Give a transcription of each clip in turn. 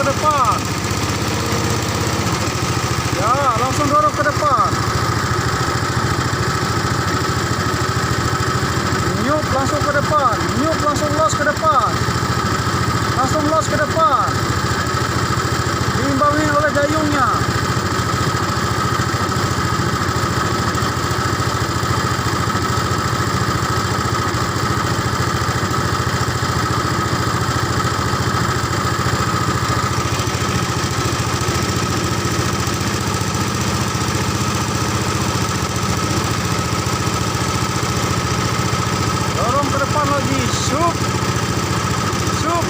ke depan. Ya, langsung dorong ke depan. Nyuk langsung ke depan. Nyuk langsung los ke depan. Langsung los ke depan. Diimbangi oleh dayungnya. Dorong ke depan lagi. Syuk. Syuk.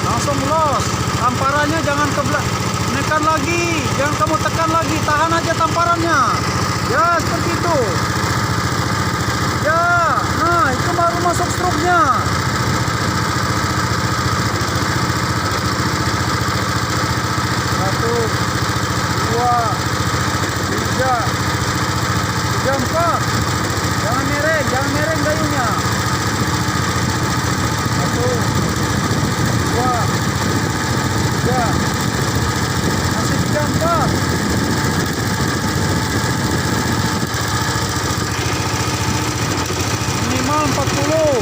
Langsung los. Tamparannya jangan ke belakang. Tekan lagi. Jangan kamu tekan lagi. Tahan aja tamparannya. Ya, seperti itu. Ya. Nah, itu baru masuk struknya. Satu, dua, tiga, empat. Jangan mereng gayungnya. Satu, dua, tiga, masih 3, 4. Minimal 40.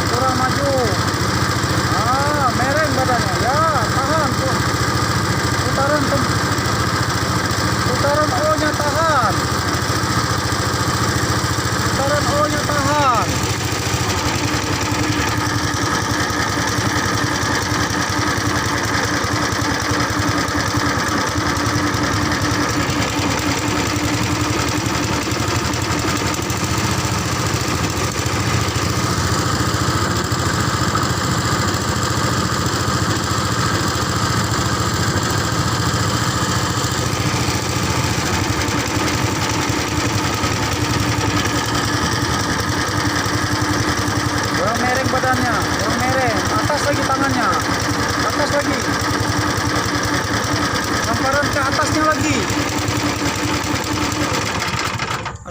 Kurang maju. Mereng badannya. Ya, tahan. Putaran O-nya tahan. Putaran O-nya tahan. Badannya, yang mereng, atas lagi tangannya, atas lagi, hamparan ke atasnya lagi.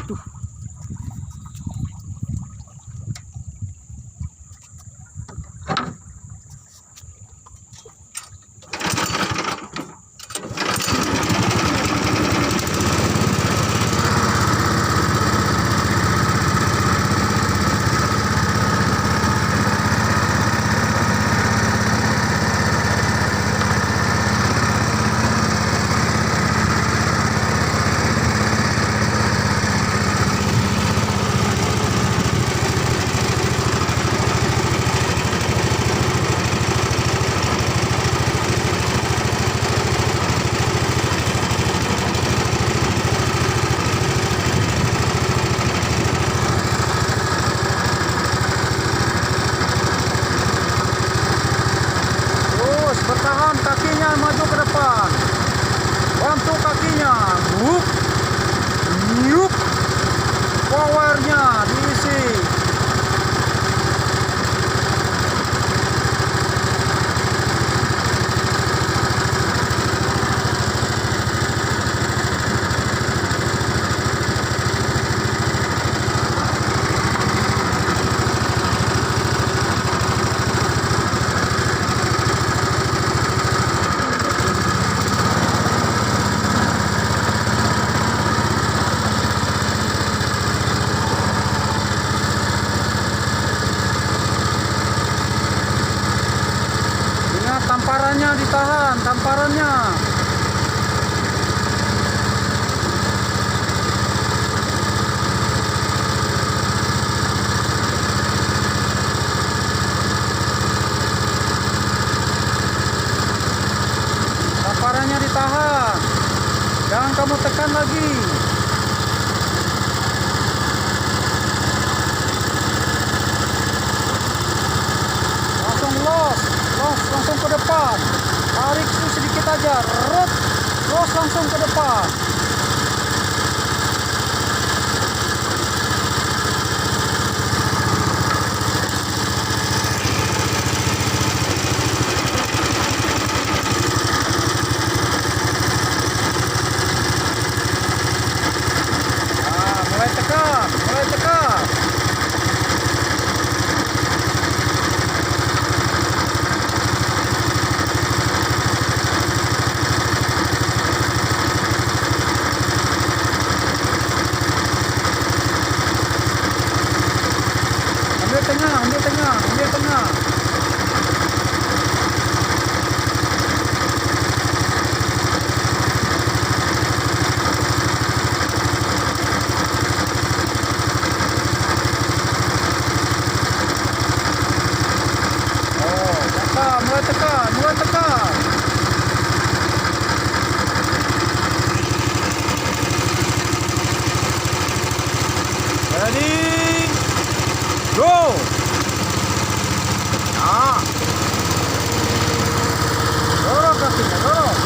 Aduh. Bertahan, kakinya maju ke depan. Bantu kakinya. Nyuk. Nyuk. Powernya diisi. Tamparannya ditahan, tamparannya. Tamparannya ditahan. Jangan kamu tekan lagi. aja, terus langsung ke depan. Mulai tekan, mulai tekan. Ambil tengah, ambil tengah, ambil tengah. Oh, tekan, mulai tekan, mulai tekan. Ready, go. Nah, dorong kakinya, dorong.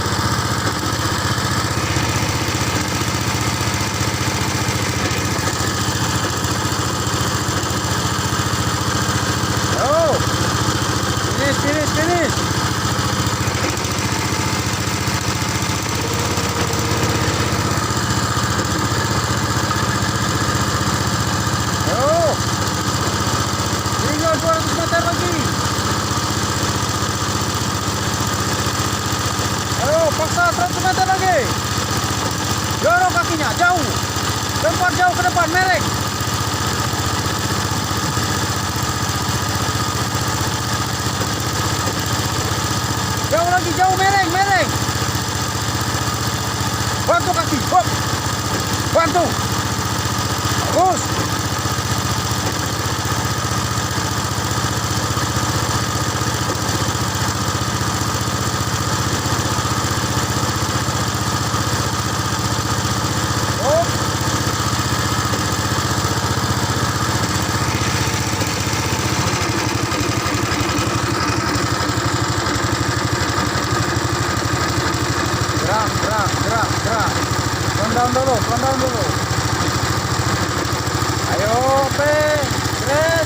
Ayo, finish, finish, finish. Ayo, tinggal 200 meter lagi. Ayo, paksa 100 meter lagi. Dorong kakinya, jauh. Lempar jauh ke depan, merek. Jauh lagi, jauh, mereng, mereng. Bantu kaki, hop. Bantu. Bagus. Hop. Gerak, gerak, gerak, gerak. Down dulu, down dulu. Ayo, P. Keren.